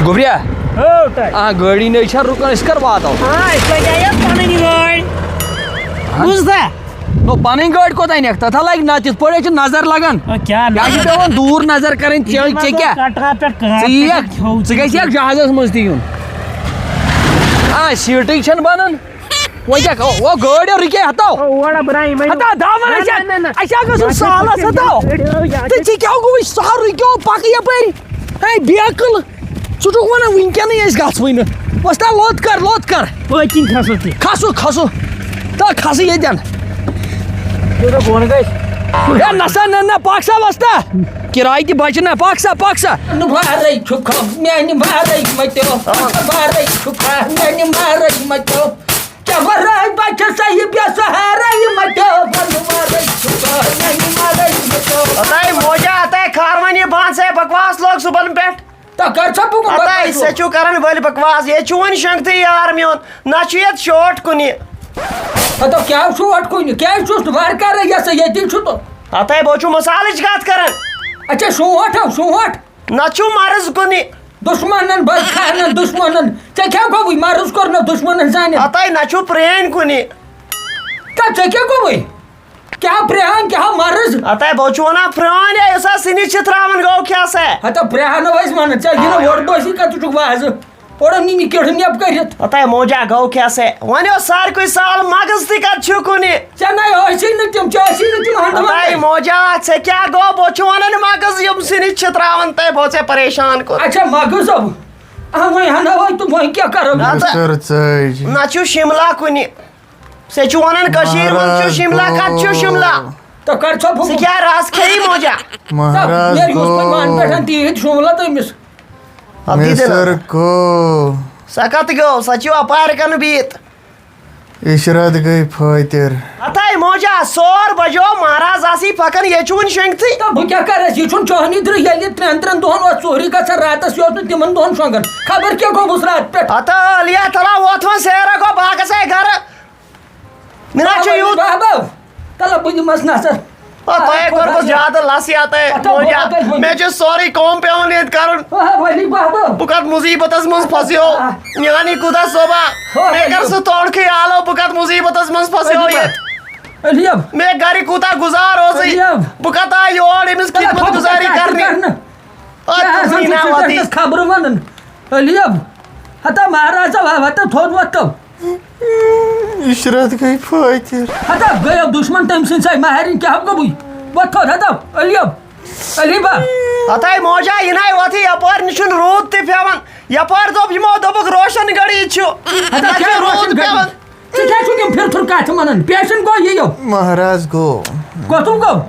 گوبریا گاڑی نہیں چھا رکن اس کر واتو پن گاڑی کوت انک تتھ لگ نا تھ پہ نظر لگان پیوان دور نظر کریں ژٕ جہازس مز تین سیٹیں چھ بنان وہ گاڑی رکے ہتو سالس ہتو کیا گو سہل رکو پک یپ بیکل ژٕ ونان ونکینے گھوئی وستا لوت کر کھسو کھسو تو کھس یتن نسا نہ پاکسا وستا کرایہ تہ بچ نا پاکسا پاکسا مارے چھکا میانہ مارے متو مارے چھکا میانہ مارے متو کیا ورائے بچ صحیح بیا سہارا متو مارے چھکا میانہ مارے متو اتائی موجا اتائی کھاروانی بان سے بکواس لوگ صبح پہ تو کر چھپو اتائی سچو کرن ول بکواس یہ چون شنگت یار میون نہ چیت شوٹ کنی تو کیا شوٹ کنی کیا چھس وار کر یہ یتی چھ تو اتائی بوچو مسالچ کت کرن اچھا شوٹ نہ چھو مرض کنی دشمنن بل کھانن دشمنن ژے کیا گوی مرض کرنا دشمنن زانن اتائی نہ چھو پرین کنی ژے کیا گوی کیا پرہان کیا مرض اتائی بوچو نا پرہان یا اسا سنی چتراون گو کیا سے ہتا پرہان ویس من ژے گنا وڑ بسی کا تو واز اور نی نی کڑ نیب کرت اتائی موجا گو کیا سے ونیو سار کوئی سال مغز تی کت چھو کنی چنائی ہوسی نہ تم چاسی نہ تم ہند اتائی موجا ژے کیا گو بوچو نا مغز یم سنی چتراون تے بوچے پریشان کو اچھا مغز اب وہیں ہنا وای تو وہیں کیا کرو نہ چھو شملہ کنی سے چھو ونن کشیر من چھو شملہ کت چھو شملہ تو کر چھو سے کیا راس کھئی موجا میری اس پر مان بیٹھن تیت شملہ تو مس مصر کو سکت گو سچو اپار کن بیت عشرت گئی فاتر اتائی موجا 100 بجو مہاراز آسی پکن یہ چون شنگتی تو بہ کیا کرس یہ چھن چوہنی در یلی ترن دہن و ژوری گژھان راتس یوت نہ تمن دہن شونگن خبر کیا گوس رات پہ اتا علیہ تعالی ووت وۄنۍ سیرا گو باغس ہے گھر منا چھُ یوٗت بابا تلا بہ دمس نظر تۄہے کوٚرمُت زیادٕ لسی اتائی موجا مےٚ چھُ سورُے کٲم پیوان ییٚتہِ کرُن ولی بابا بہٕ کتھ مصیبتس منٛز پھسیو میانی خدا صوبا مےٚ کر سُہ توڑکھٕے آلو بہٕ کتھ مصیبتس منٛز پھسیو ییٚتہِ علیب مےٚ گرِ کوٗتاہ گُزار اوسُے بہٕ کتھ آے یور أمِس خدمت گُزاری کرنہِ خبر ونن علیب ہتا مہاراجا ہتا تھوٚد وۄتھو عشرت گئی فاتر ہتا گیو دشمن تم سن ساے مہرین کیا گوی وۄتھو ہتا علیب علیبا اتائی موجا ینائی وتھی یپار نشن روٗد تہِ پیوان یپار دوٚپ یمو دوٚپُکھ روشن گڑی چھُ روٗد پیوان ژٕ کیٛاہ چھُکھ یِم پھِرتھُر کتھ ونان پیشن گوٚو یِیو مہراز گو کوٚتُم گوٚو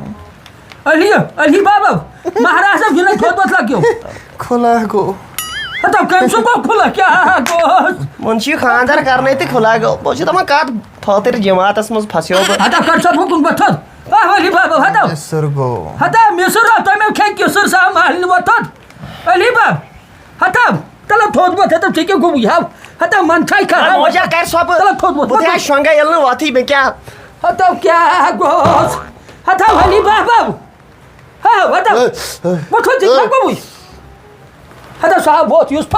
علی بابا مہاراجا ینائی تھوٚد وۄتھ لگیو کھلا گو ہتا کٔمۍ سُنٛد گوٚو کھُلا کیٛاہ گوٚو منشی خاندر کرنے تہِ کھلا گو بہٕ چھُس دپان کتھ فٲطر جماعتس منٛز پھسیو بہٕ ہتا کر سا حکم وۄتھُن علی بابا ہتا مصر گو ہتا مصر تمو کھے کسر صاحب مالن وۄتھُن علی باب ہتا تلا تھوٚد وۄتھ ہتا ژےٚ کیٛاہ گوٚوُے ہاو ہتا من چھاے کھا موجا کر سۄ تلا تھوٚد وۄتھ بہٕ تہِ شۄنٛگا ییٚلہِ نہٕ وۄتھٕے مےٚ کیٛاہ ہتا کیٛاہ گوٚوُس ہتا علی بابا ہتا وۄتھُن ژےٚ کیٛاہ گوٚوُے ہتا صاحب ووت یوسف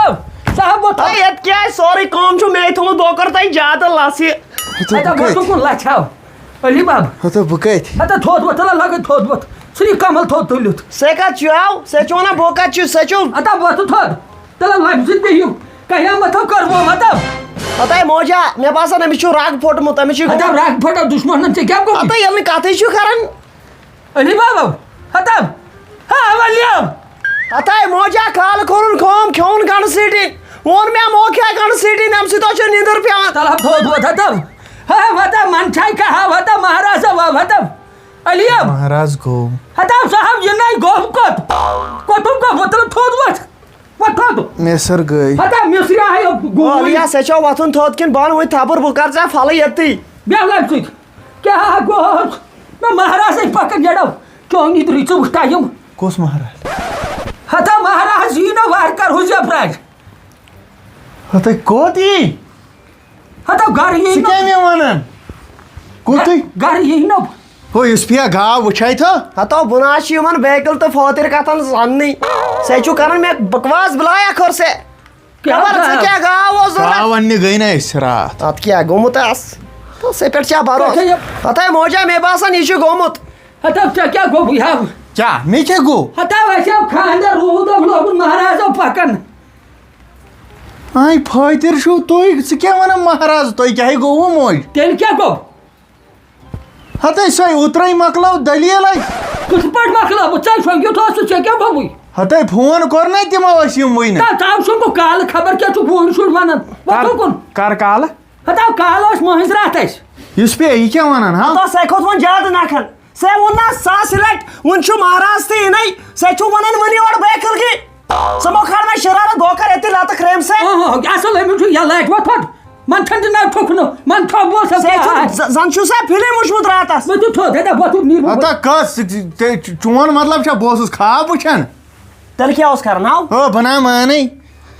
صاحب ووت ییٚتہِ کیٛازِ سورُے کٲم چھُ مے تھوٚمُت بہٕ کوٚر تۄہہِ زیادٕ لَسہِ ہتا وۄتھ کُن لچھ ہاو علی بابا ہتا بہ کتہِ ہتا تھوٚد وۄتھ تلا لگے تھوٚد وۄتھ ژھٕنی کمل تھوٚد تُلِتھ سے کتھ چھُ آو سے چھُ ونان بہٕ کتھ چھُ سے چھُ ہتا وۄتھ تھوٚد تلا لبہِ سۭتۍ بِہِو قیامتھو کٔرمو ہتا اتائی موجا مےٚ باسان أمِس چھُ رگ پھوٚٹمُت أمِس چھُ ہتا رگ پھٹو دشمنن ژےٚ کیٛاہ گوٚو اتائی ییٚلہِ نہٕ کتھٕے چھُ کران علی بابا ہتا علیب اتائی موجا کالہٕ کوٚرُن کٲم کھیوٚن گنڈٕ سیٖٹِنۍ ووٚن مےٚ موکھیا گنڈٕ سیٖٹِنۍ اَمہِ سۭتۍ چھِ نیندٕر پیوان تلا تھوٚد وۄتھ ہتا ہتا من چھاے کھا ہتا مہاراجا ہتا علیب مہراز گو ہتا صاحب ینائی گوٚو کوٚتُم گوٚو تلا تھوٚد وۄتھ تھوٚد مصر گئی ہتا مصری آیو علیہ سے چھو وۄتھُن تھوٚد کِنہٕ بۄن وۄنۍ تھپُر بہٕ کر ژےٚ پھلہٕ ییٚتھی بیٚہہ لبہِ سۭتۍ کیٛاہ گوٚوُس مےٚ مہارازے پکن جڑو چونی درٕے ژٕ وٕچھ ٹایم کُس مہراز ہتا مہاراج یِنو وارٕ کار حُزیف راج ہتا کوت یی ہتا گھر ژٕ یِنو کیٛاہ مےٚ ونان کوتُے گھر یِنو ہو یُس پیا گاو وٕچھاے تھا ہتو بہٕ نہ چھُ یِمن بیکل تہٕ فٲطر کتھن سننٕے سے چھُ کران مےٚ بکواس بلایا کھور سے کیا گاو گاو اننہِ گٔے نہ أسۍ راتھ ات کیا گوٚمُت ژے پٮ۪ٹھ چھا بھروسہٕ ہتاے موجا مےٚ باسان یہِ چھُ گوٚمُت ہتا کیا گو بہا کیٛاہ مےٚ کیٛاہ گوٚو ہتا ویسے خاندر روٗد لوگُن مہرازو پکان آے فٲطر چھُو تُہۍ ژٕ کیٛاہ وَنان مہراز تۄہہِ کیٛاہ گوٚوُ موج تیٚلہِ کیٛاہ گوٚو ہتے سۄے اوترے مۄکلٲو دٔلیٖل اَتہِ کِتھ پٲٹھۍ مۄکلاو بہٕ ژےٚ شۄنٛگِتھ اوسُس ژےٚ کیٛاہ گوٚوُے ہتے فون کوٚر نا تِمو ٲسۍ یِم وٕنہِ تاو شۄنٛگو کالہٕ خبر کیٛاہ چھُ فون شُر ونان وۄتھو کر کالہٕ ہتا کالہٕ اوس مٔنٛزۍ راتھ اَسہِ یُس پے یہِ کیٛاہ وَنان ہا سے کھوٚت وۄنۍ زیادٕ نکھن سے ووٚن نا ساسہِ لٹہِ وۄنۍ چھُ مہراز تہِ یِنَے سے چھُ وَنان وۄنۍ یورٕ بیکٕلگی ژٕ مو کھال مےٚ شرارت بہٕ کر ییٚتہِ لتہٕ کرٛیمہٕ سۭتۍ اصل أمِس چھُ یَلہٕ اَتہِ وۄتھُن منتھن تہِ نہ ٹھُکنہٕ من تھوٚو بوس زن چھُ سا فِلم وٕچھمُت راتس مےٚ دیُت تھوٚد ہتا وۄتھُن نیٖر ہتا کس چون مطلب چھا بہٕ اوسُس خواب وٕچھان تیٚلہِ کیٛاہ اوس کران ہاو بہٕ نا مانے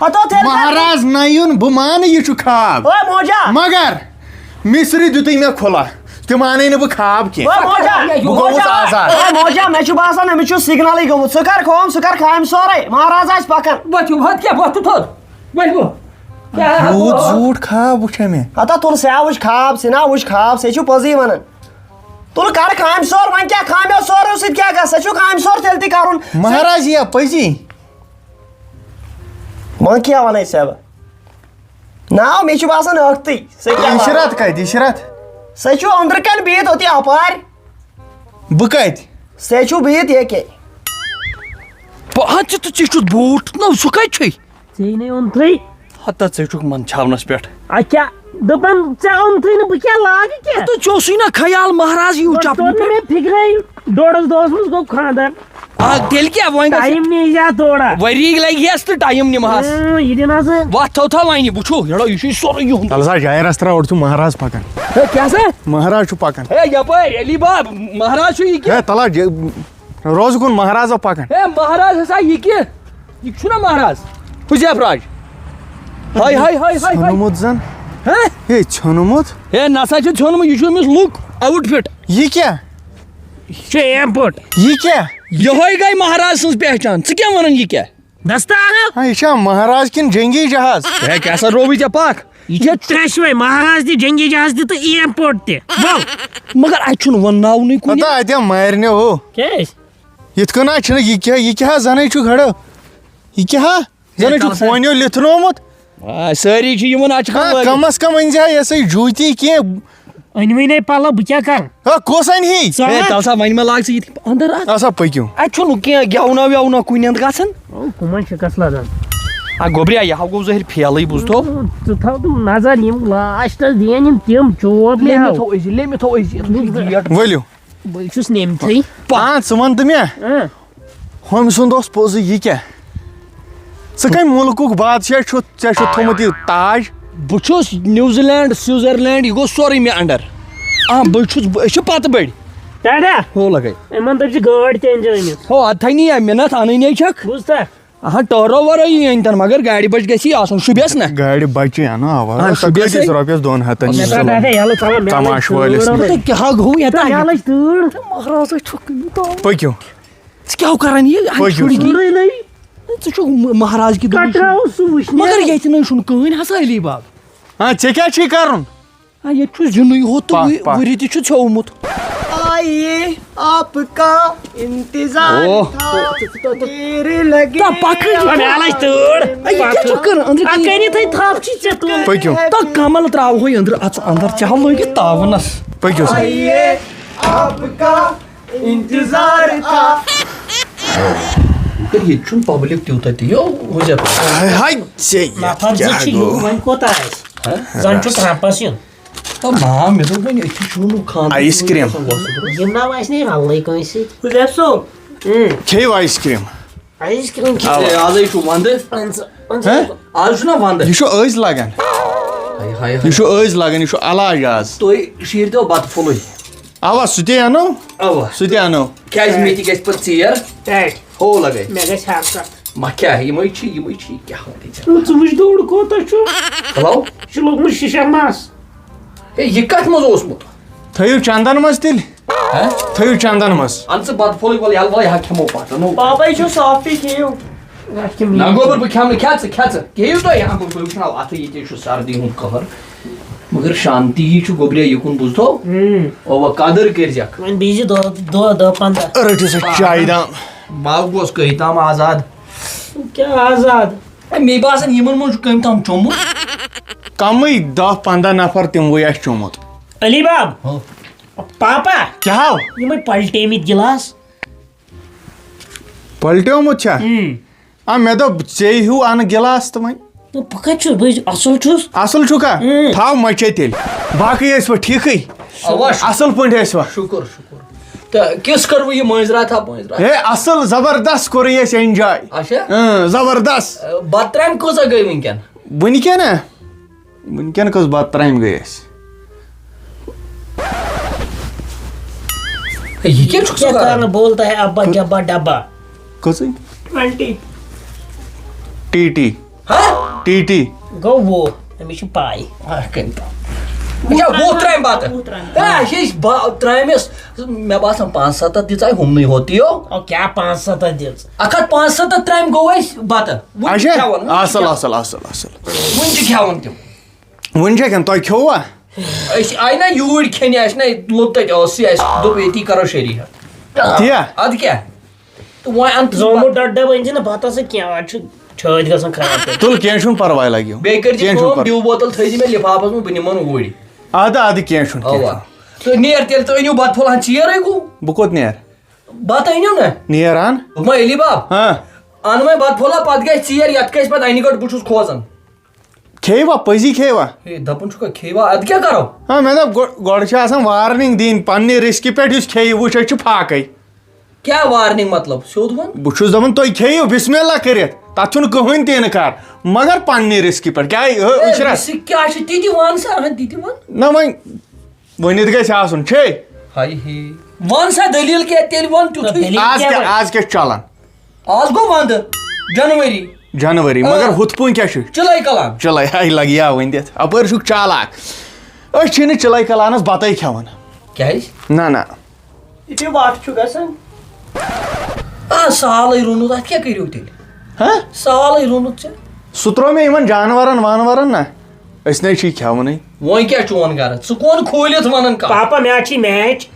ہتو تیٚلہِ مہراز نَیُن بہٕ مانہٕ یہِ چھُ خواب اوے موجا مگر مِصری دِتُے مےٚ کھُلا تہِ مانے نہٕ بہٕ خواب کینٛہہ اوے موجا بہٕ گوٚوُس آزاد اوے موجا مےٚ چھُ باسان أمِس چھُ سِگنلٕے گوٚمُت ژٕ کر کٲم ژٕ کر کامہِ سورُے مہراز آسہِ پکان وۄتھِو ہت کیٛاہ وۄتھُ تھوٚد ؤلۍ بہٕ یوٗت زیوٗٹھ خواب وٕچھا مےٚ ہتا تُل سیا وٕچھ خواب سِنا وٕچھ خواب سے چھُ پوٚزٕے ونان تُل کر کامہِ سور وۄنۍ کیٛاہ کامیو سورو سۭتۍ کیٛاہ گژھِ سے چھُ کامہِ سور تیٚلہِ تہِ کرُن مہراز یِیا پٔزی وۄنۍ کیٛاہ ونے ژےٚ بہٕ ناو مےٚ چھُ باسان ٲکھتٕے اِشرت کتہِ اِشرت سُہ چھُ أنٛدرٕ کَنۍ بِہِتھ اوٚتہِ اپارِ بہٕ کتہِ سُہ چھُ بِہِتھ ییٚکے ژٕ ژٕ چھُتھ بوٗٹھ نہ سُہ کتہِ چھُے ژےٚ نے اوٚنتھٕے ہتا ژٕ چھُکھ من چھاونس پٮ۪ٹھ اچھا دپان ژےٚ اوٚنتھٕے نہٕ بہٕ کیٛاہ لاگہٕ کیٛاہ تہٕ ژےٚ اوسُے نا خیال مہراز یِیِو توٚر چپنہِ نہٕ مےٚ فِکرے ڈۄڈس دۄہس منٛز گوٚو خانٛدر تیٚلہِ کیٛاہ وۄنۍ ٹایم نیٖز یا تھوڑا ؤری لگہِ ہس تہٕ ٹایم نِمہس یہِ دِن حظ وتھ تھو تھو وۄنۍ وٕچھو ہیڑو یہِ چھُے سورُے یِہُنٛد تل سا جایرس ترٛاو اوٚڑ چھُ مہراز پکان کیٛاہ سا مہراز چھُ پکان ہے یپٲرۍ علی باب مہراز چھُ یہِ کہِ ہے تلا روزٕ کُن مہرازو پکان ہے مہراز ہسا یہِ کہِ یہِ چھُنا مہراز حُزیف راج ہاے ہاے ہاے ہاے ژھنمُت زن ہاں ہے ژھنمُت ہے نسا چھُ ژھیوٚنمُت یہِ چھُ أمِس لُک آوُٹ فِٹ یہِ کیٛاہ یہِ چھُ اِیرپورٹ یہِ کیٛاہ یِہوے گٔے مہراز سٕنٛز پہچان ژٕ کیٛاہ ونان یہِ کیٛاہ دستاو ہا یہِ چھا مہراز کِنہٕ جنگی جہاز ہے کیٛاہ سا رووٕے ژےٚ پکھ یہِ چھِ ترٛٮ۪شوَے مہراز تہِ جنگی جہاز تہِ تہٕ اِیرپورٹ تہِ مگر اَتہِ چھُنہٕ ونناونٕے کُنہِ پتہ اتہِ مارنہِ ہو کیٛازِ یِتھ کٔنۍ حظ چھُنہٕ یہِ کیٛاہ زنٕے چھُ گڑٕ یہِ کیٛاہ زنٕے چھُ فونیو لِتھنومُت سٲری چھِ یِوان اَتہِ چھِ کم از کم أنۍ زِ ہا یہِ ہسا یہِ جوٗتی کینٛہہ أنۍوٕنۍ پلو بہٕ کیٛاہ کرٕ کُس اَنہِ ہی تل سا وۄنۍ مہ لاگ ژٕ ییٚتہِ انٛدر اَتھ ہسا پٔکِو اَتہِ چھُنہٕ کینٛہہ گٮ۪ونا وٮ۪ونا کُنہِ اَندٕ گژھان کٕمن شِکس لگان گوٚبریا یہِ ہا گوٚو ظٲہِر پھیلٕے بوٗزتھو ژٕ تھاو تِم نظر یِم لاسٹس دِیَن یِم تِم چوب مےٚ ہاو لیٚمہِ تھو أزۍ ؤلِو بہٕ چھُس نِمتھٕے ژٕ وَن تہٕ مےٚ ہوٚمۍ سُنٛد اوس پوٚزُے یہِ کیٛاہ ژٕ کَمہِ مُلکُک بادشاہ چھُتھ ژےٚ چھُتھ تھوٚمُت یہِ تاج بہٕ چھُس نِو زِلینٛڈ سوِٹزرلینٛڈ یہِ گوٚو سورُے مےٚ انڈر بہٕ چھُس أسۍ چھِ پتہٕ بٔڑۍ ڈاڈا ہو لگے یِمن دٔپۍ زِ گٲڑۍ تہِ أنزِ أنِتھ ہو اَدٕ تھٲنی مِنت اَنٕنۍ چھکھ بوٗزتھا ٹٲرو وٲرٲیی أنۍتن مگر گاڑِ بچ گژھی آسُن شُبٮ۪س نا گاڑِ بچہِ اَنو اوا سۄ کۭتِس رۄپیس 200 ڈاڈا یَلہٕ ژَلان تماش وٲلِس کیٛاہ گوٚو مےٚ لٔج تۭر مہرازے چھُکھ پٔکِو ژٕ کیٛاہ کران یہِ تۭرٕے لٔج ژٕ چھُکھ مہراز کہِ کٹراو سُہ وٕچھنہِ مگر ییٚتہِ نہٕ چھُنہٕ کٕہٕنۍ ہسا علی باب ہاں ژےٚ کیٛاہ چھُے کرُن ییٚتہِ چھُ زِنُے ہوت تہٕ ؤری تہِ چھُ ژھیوٚمُت آئیے آپ کا انتظار تھا تیرے لگے مےٚ لٔج تۭر کٔرِتھٕے تھپھ چھِ ژےٚ تُل پٔکِو تہٕ کمل تراوہوے أنٛدرٕ اژٕ انٛدر ژےٚ ہا لٲگِتھ تاونس پٔکِو سا آئیے آپ کا انتظار تھا ییٚتہِ چھُنہٕ پبلِک تیوٗتاہ تہِ ہاے ژےٚ نفر زٕ چھِ یِوان وۄنۍ کوتاہ آسہِ زن چھُ ٹرمپس یُن نا مےٚ دوٚپ وۄنۍ أتھی چھُنہٕ خانٛدر آیِس کرٛیٖم گِنٛدناو آسہِ نہٕ رلٕے کٲنٛسہِ حُزیف صٲب کھیٚیِو آیِس کرٛیٖم آیِس کرٛیٖم آزے چھُ ونٛدٕ آز چھُنہ ونٛدٕ یہِ چھُ أزۍ لگان یہِ چھُ أزۍ لگان یہِ چھُ علاج آز تُہۍ شیٖرتو بتہٕ پھوٚلُے اوا سُہ تہِ اَنو اوا سُہ تہِ اَنو کیٛازِ مےٚ تہِ گژھِ پتہٕ ژیر ہو لگے مےٚ گژھِ ہر کتھ ما کیٛاہ یِمے چھِ کیٛاہ ژٕ وٕچھ دوٗر کوٗتاہ چھُ ہلو یہِ چھُ لوگمُت شیٖشر مس ہے یہِ کتھ منٛز اوسمُت تھٲیِو چندن منٛز تیٚلہِ تھٲیِو چندن منٛز اَن ژٕ بتہٕ پھوٚلُے وَلہٕ یَلہٕ وَلہٕ یہِ ہا کھٮ۪مو پتہٕ پاپے چھُ صافٕے کھیٚیِو نہ گوبر بہٕ کھٮ۪مہٕ نہٕ کھٮ۪ژٕ کھیٚیِو تُہۍ بہٕ وٕچھناو اَتھٕ ییٚتہِ چھُ سردی ہُنٛد قہر مگر شانتی ہی چھُ گوبرے یِکُن بوٗزتھو اوٚوا قدٕر کٔرۍزٮ۪کھ وۄنۍ بیٚیہِ دۄہ 15 رٔٹِو سا چایہِ دام بہٕ گوس کٔہۍ تام آزاد کیٛاہ آزاد مےٚ باسان یِمن منٛز چھُ کٔمۍ تام چوٚمُت کمٕے 10-15 نفر تِموٕے اَسہِ چومُت علی باب پاپا کیٛاہ ہو یِمے پلٹیمٕتۍ گِلاس پلٹیومُت چھا مےٚ دوٚپ ژےٚ ہیوٗ اَنہٕ گِلاس تہٕ وۄنۍ بہٕ کَتہِ چھُس بہٕ اصٕل چھُس اصٕل چھُکھا تھاو مَچے تیٚلہِ باقٕے ٲسوا ٹھیٖکٕے اصٕل پٲٹھۍ ٲسوا شُکُر شُکُر تہٕ کِس کٔروٕ یہِ مٲنٛزراتھا پٲنٛزراتھا ہے اصٕل زبردست کوٚرُے اَسہِ اٮ۪نجاے اچھا زبردست بتہٕ ترامہِ کۭژاہ گٔے وٕنکٮ۪ن وٕنکٮ۪ن کٔژ بتہٕ ترامہِ گٔے اَسہِ یہِ کیٛاہ چھُکھ ژٕ کیا کران کرنا بولتا ہے ابا جبا ڈبا کٔژٕے 20 ٹی گوٚو وہ أمِس چھِ پاے کٔمۍ تام اچھا 20 ترامہِ بتہٕ اَسہِ ٲسۍ ترامٮ۪س مےٚ باسان 5-7 دِژاے ہُمنٕے ہوتیو او کیٛاہ 5-7 دِژ 1-5-7 ترامہِ گوٚو اَسہِ بتہٕ اچھا اصٕل اصٕل اصٕل اصٕل وٕنہِ چھِ کھٮ۪وان تِم وٕنہِ چھا کھٮ۪ن تۄہہِ کھیوٚوا أسۍ آیہِ نا یوٗرۍ کھٮ۪نہِ اَسہِ نا لوٚگ تَتہِ اوسُے اَسہِ دوٚپ ییٚتی کرو شریٖحت تِیا اَدٕ کیٛاہ تہٕ وۄنۍ اَن زومُت ڈۄڈ أنۍ زِ نہٕ بَتَس سۭتۍ کینٛہہ اَتھ چھُ چھٲتۍ گژھان خراب تُل کینٛہہ چھُنہٕ پرواے لگیو بیٚیہِ کٔرۍ زِ کٲم ڈِو بوتل تھٲیزِ مےٚ لِفافَس منٛز بہٕ نِمن اوٗرۍ اَدٕ کینٛہہ چھُنہٕ اَوا تہٕ نیر تیٚلہِ تہٕ أنِو بتہٕ پھوٚلہ ژیرَے گوٚو بہٕ کوٚت نیرٕ بتہٕ أنِو نا نیر اَن دوٚپمَے علی باب ہاں اَن وۄنۍ بتہٕ پھوٚلہ پتہٕ گژھِ ژیر یَتھ گژھِ پتہٕ اَنہِ گٔٹۍ بہٕ چھُس کھوژان کھیٚیوا پٔزی کھیٚیوا ہے دَپان چھُکھا کھیٚیوا اَدٕ کیٛاہ کرو مےٚ دوٚپ گۄڈٕ چھِ آسان وارنِنٛگ دِنۍ پننہِ رِسکہِ پٮ۪ٹھ یُس کھیٚیہِ وٕچھ أسۍ چھِ فاقَے کیٛاہ وارنِنٛگ مطلب سیوٚد وۄنۍ بہٕ چھُس دَپان تُہۍ کھیٚیِو بِسمہِ اللہ کٔرِتھ تَتھ چھُنہٕ کٕہٕنۍ تہِ اِنکار مگر پننہِ رِسکہِ پٮ۪ٹھ کیٛاہ رِسِک کیٛاہ چھِ تِتہِ وَن سا تِتہِ وَن نہ وۄنۍ ؤنِتھ گژھِ آسُن چھے ہاے ہے وَن سا دٔلیٖل کیٛاہ تیٚلہِ وَن تیُتھُے آز کیٛاہ چھُ چلان آز گوٚو وَندٕ جنؤری مگر ہُتھ پٲٹھۍ کیٛاہ چھُ چِلَے کلان چِلَے ہاے لگیا وۄنۍ دِتھ اَپٲرۍ چھُکھ چالاک أسۍ چھِنہٕ چِلَے کلانَس بَتَے کھٮ۪وان کیٛازِ نہ یِتھُے وَتھ چھُ گژھان سہلٕے روٗنُت اَتھ کیٛاہ کٔرِو تیٚلہِ ہاں سہلٕے روٗنُت ژےٚ سُہ ترٛوو مےٚ یِمن جانورن وانورن نہ أسۍ نَے چھِ یہِ کھٮ۪ونٕے وۄنۍ کیٛاہ چون غرض ژٕ کون کھوٗلِتھ وَنان کانٛہہ پاپا مےٚ حظ چھِ میچ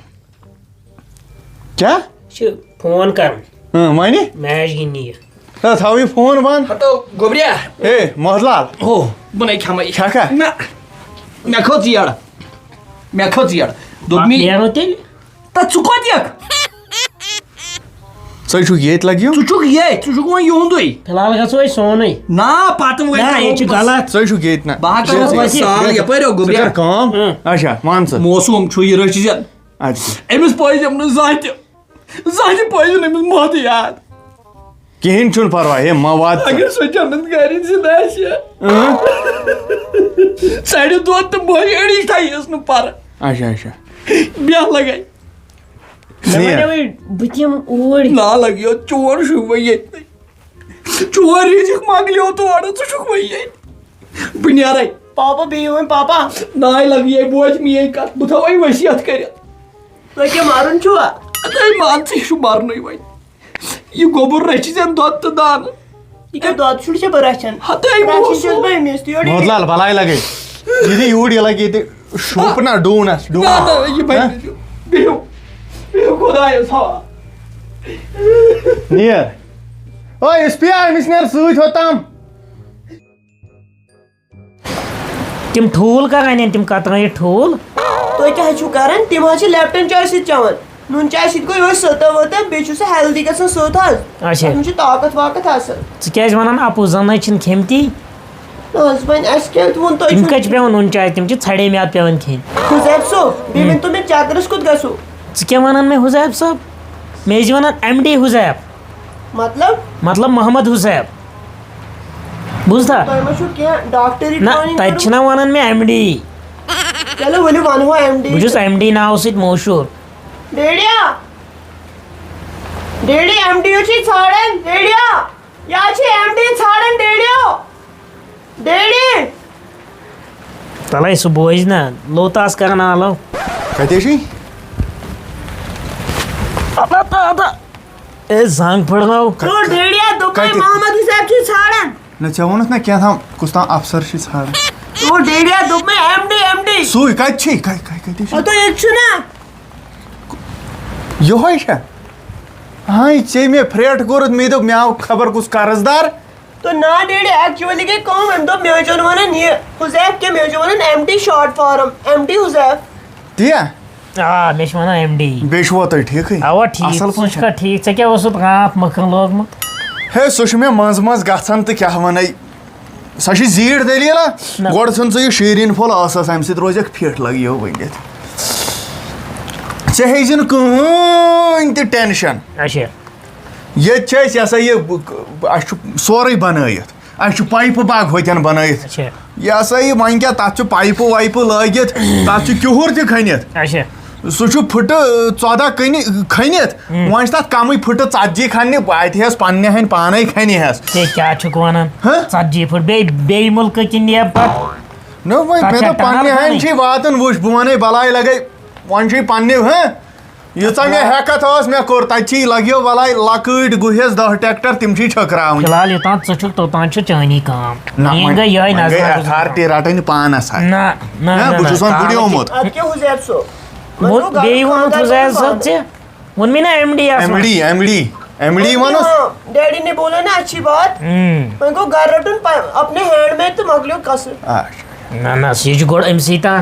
کیٛاہ چھِ فون کران وَنہِ میچ گِنٛدنہِ یہِ تھاو یہِ فون بنٛد ہتو گوٚبریا ہے محلال ہو بہٕ نَے کھٮ۪مَے کھٮ۪کھا نہ مےٚ کھٔژ یٔڈ دوٚپ مےٚ نیرو تیٚلہِ تہٕ ژٕ کوٚت یِکھ ژٕ چھُکھ ییٚتہِ لگیو ژٕ چھُکھ ییٚتہِ ژٕ چھُکھ وۄنۍ یِہُنٛدُے فِلحال گژھو أسۍ سونُے نہ پتہٕ نہ ییٚتہِ چھُ غلط ژٕ چھُکھ ییٚتہِ نہ بہٕ ہا کرٕ وۄنۍ سال یپٲرۍ گوٚبریا کر کٲم اچھا وَن ژٕ موسوٗم چھُ یہِ رٔچھۍ زِ اَدٕ أمِس پٲیزٮ۪م نہٕ زانٛہہ تہِ پٲیزِن أمِس مۄہدٕ یاد کِہیٖنۍ چھُنہٕ پرواے ہے مہ وات اگر سۄ چَنَس گرِ زِندٕ آسہِ ژَرِ دۄد تہٕ بٔے أڑِچ تھاییَس نہٕ پَرٕ اچھا بیٚہہ لگے بہٕ دِمہٕ اوٗرۍ نا لگیو چور چھُکھ وۄنۍ ییٚتہِ چور ییٖزِکھ مۄکلیو تورٕ ژٕ چھُکھ وۄنۍ ییٚتہِ بہٕ نیرے پاپا بِہِو وۄنۍ پاپا ناے لگیے بوزِ میٛٲنۍ کَتھ بہٕ تھاوَے ؤصیت کٔرِتھ تۄہہِ کیٛاہ مارُن چھُوا تُہۍ مان ژٕ یہِ چھُ مَرنُے وۄنۍ یہِ گوٚبُر رٔچھِ زٮ۪ن دۄد تہٕ دانہٕ یہِ کیٛاہ دۄد شُر چھا بہٕ رَچھان ہتَے محلال بلاے لگے یہِ دِ یوٗرۍ یہِ لگہِ ییٚتہِ شوٗپ نہ ڈوٗنَس بِہِو خۄدایَس حوال نیر او اِسپِیا أمِس نیر سۭتۍ ہوٚتام تِم ٹھوٗل کر اَنن تِم کترٲیِتھ ٹھوٗل تُہۍ کیٛاہ حظ چھِو کران تِم حظ چھِ لیپٹن چاے سۭتۍ چٮ۪وان نُن چاے سۭتۍ گوٚو یِہوے سٔتَہ ؤتَہ بیٚیہِ چھُ سُہ ہیلدی گژھان سیوٚد حظ اچھا تِم چھِ طاقت واقت آسان ژٕ کیٛازِ وَنان اَپُز زَن نَے چھِنہٕ کھیٚمتی نہ حظ وۄنۍ اَسہِ کیٛاہ ووٚن تِم کَتہِ چھِ پیٚوان نُن چاے تِم چھِ ژھَڑے میادٕ پیٚوان کھیٚنۍ حُزیب صٲب بیٚیہِ ؤنۍتو مےٚ چکرس کوٚت گژھو ژٕ کیٛاہ وَنان مےٚ حُزیب صٲب مےٚ ٲسۍ وَنان MD حُزیب مطلب محمد حُزیب بوٗزتھا تۄہہِ ما چھُو کینٛہہ ڈاکٹری نہ تَتہِ چھِنہ وَنان مےٚ MD چلو ؤلِو وَنہو MD بہٕ چھُس MD ناوٕ سۭتۍ مشہوٗر ڈیڈیا MD چھُے ژھانڈان ڈیڈیا یا چھِ MD ژھانڈان ڈیڈی تَلَے سُہ بوزِ نہ لوٚت کران آلو کَتہِ چھُے اے زنٛگ پھٕڑنٲو ڈیڈیا دوٚپ کتہِ محمد حساب چھ ژھانڈان نہ ژےٚ ووٚنُتھ نا کینٛہہ کُس تام افسر چھِ ژھانڈان وہ ڈیڈیا دوٚپ مےٚ ایم ڈی سُے کتہِ چھِ کتہِ چھِ تو ییٚتہِ چھُ نا یہوے چھا ہاے ژےٚ مےٚ پھرٛیٹ کوٚرُتھ مےٚ دوٚپ مےٚ آو خبر کُس قرض دار تو نا ڈیڈی ایکچولی گٔے کٲم أمۍ دوٚپ مےٚ ٲسۍزیو نہٕ وَنان یہِ حُزیف کینٛہہ مےٚ ٲسۍزیو وَنان M D short form M D حُزیف تِیا آ مےٚ چھِ وَنان ایم ڈی بیٚیہِ چھُوا تۄہہِ ٹھیٖکھٕے اوا ٹھیٖک اَصٕل ژٕ چھُکھا پٲٹھۍ ٹھیٖک ژےٚ کیٛاہ اوسُتھ راتھ مکھن لوگمُت ہے سُہ چھُ مےٚ منٛزٕ منٛزٕ گژھان تہٕ کیٛاہ وَنَے سۄ چھِ زیٖٹھ دٔلیٖلا گۄڈٕ ژھٕن ژٕ یہِ شیٖریٖن پھوٚل ٲسَس اَمہِ سۭتۍ روزٮ۪کھ فِٹ لَگیو ؤنِتھ ژےٚ ہیٚزِ نہٕ کٕہۭنۍ تہِ ٹٮ۪نشَن اچھا ییٚتہِ چھِ اَسہِ یہِ ہسا یہِ اَسہِ چھُ سورُے بَنٲیِتھ اَسہِ چھُ پایپہٕ باغ ہوٚتٮ۪ن بَنٲیِتھ اچھا یہِ ہسا یہِ وۄنۍ کیٛاہ تَتھ چھُ پایپہٕ وایپہٕ لٲگِتھ تَتھ چھُ کِہُر تہِ کھٔنِتھ اچھا سُہ چھُ پھٕٹہٕ 14 کھٔنِتھ وۄنۍ چھِ تَتھ کَمٕے پھٕٹہٕ 40 کھننہِ اَتہِ ہٮ۪س پنٛنہِ ہَنہِ پانَے کھَنہِ ہٮ۪س ژےٚ کیٛاہ چھُکھ وَنان ہہ؟ 40 پھٕٹ بیٚیہِ مُلکہٕ کِنۍ نیب پَتہٕ نہ وۄنۍ تَتھ مےٚ چھا دوٚپ پنٛنہِ ٹنل ہَنہِ کھنٕنۍ؟ چھِ واتان وٕچھ بہٕ وَنَے بَلاے لَگَے وۄنۍ چھُے پنٛنہِ ییٖژاہ مےٚ ہٮ۪کَتھ ٲس مےٚ کوٚر تَتہِ چھی لَگیو بَلاے لۄکٕٹۍ گُہِس 10 ٹٮ۪کٹَر تِم چھِی چھٔکراوٕنۍ فِلحال یوٚتام ژٕ چھُکھ توٚتام چھُ چٲنی کٲم نہ میٛٲنۍ گٔے یِہوٚے وۄنۍ گٔے نظر ایتھارٹی رَٹٕنۍ پانَس نہ نہ بہٕ چھُس وۄنۍ بُڈیومُت اَدٕ کیٛاہ حُزیف صٲب بیٚیہِ ووٚنُتھ حُزیف صٲب ژےٚ ووٚنمے نا ایم ڈی ایم ڈی ووٚنُس ڈیڈی نے بولا نا اچھی بات وۄنۍ گوٚو گرٕ رَٹُن اپنے ہینڈ میں تہٕ مۄکلیو قصہٕ نہ نہ سُہ چھُ گۄڈٕ أمسٕے تام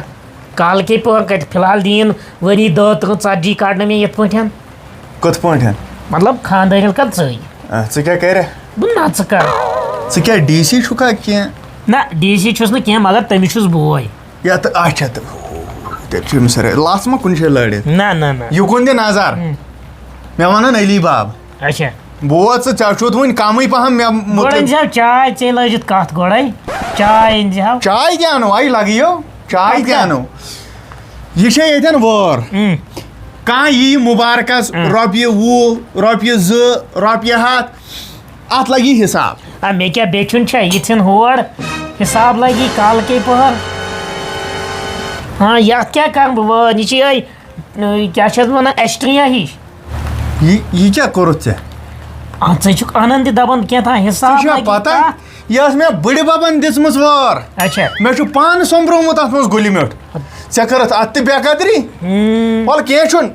کالکے پور کَتہِ فِلحال دِیِن ؤری 10-30 کَڑنہٕ مےٚ یِتھ پٲٹھۍ کِتھ پٲٹھۍ مطلب خاندٲنۍ کَتھ ژٕے ژٕ کیٛاہ کَرِ بہٕ نہ ژٕ کَر ژٕ کیٛاہ ڈی سی چھُکھا کینٛہہ نہ ڈی سی چھُس نہٕ کینٛہہ مگر تٔمِس چھُس بوے یَتھ اچھا تہٕ تیٚلہِ چھُ أمِس لَژھ ما کُنہِ جایہِ لٲڑِتھ نہ نہ نہ یُکُن دِ نظر مےٚ وَنان علی باب اچھا بوز ژٕ چھُتھ وٕنہِ کَمٕے پَہَم مےٚ گۄڈٕ مُتعلِق أنزِہَو چاے ژےٚ لٲجِتھ کَتھ گۄڈَے چاے أنزِہَو چاے تہِ اَنو اَے لَگیو چاے تہِ اَنو یہِ چھےٚ ییٚتٮ۪ن وٲر کانٛہہ یی مُبارکَس رۄپیہِ 20 رۄپیہِ 2 رۄپیہِ 100 اَتھ لَگی حِساب مےٚ کیٛاہ بیٚچھُن چھا یہِ ژھٕن ہور حِساب لگی کالکے پٔہر ہاں یَتھ کیٛاہ کَرٕ بہٕ وٲر یہِ چھِ یِہوٚے کیٛاہ چھِ اَتھ وَنان ایٚسٹرٛیا ہِش یہِ کیٛاہ کوٚرُتھ ژےٚ ژٕ چھُکھ اَنان تہِ دَپان کینٛہہ ژےٚ حِساب چھا لگی پَتہ کَتھ؟ یہِ ٲس مےٚ بٕڈِ بَبَن دِژمٕژ وٲر اچھا مےٚ چھُ پانہٕ سوٚمبرومُت اَتھ منٛز گُلہِ میوٚٹھ ژےٚ کٔرٕتھ اَتھ تہِ بے قدری وَلہٕ کینٛہہ چھُنہٕ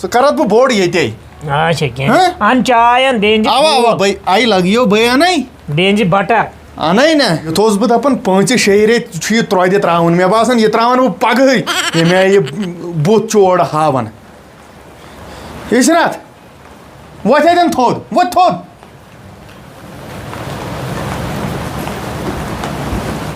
ژٕ کَرَتھ بہٕ بوٚڑ ییٚتے اچھا کینٛہہ اَن چاے اَن بیٚیہِ اَوا بٔے اَے لَگیو بٔے اَنَے بیٚیہِ أنزِ بَٹر اَنَے نہ یُتھ اوسُس بہٕ دَپان 5-6 رٮ۪تۍ چھُ یہِ ترٛوٚدِ ترٛاوُن مےٚ باسان یہِ ترٛاوَن بہٕ پَگہٕے ییٚمہِ آیہِ یہِ بُتھ چھُ اورٕ ہاوان یسرت وۄتھ اَتٮ۪ن تھوٚد وۄتھ تھوٚد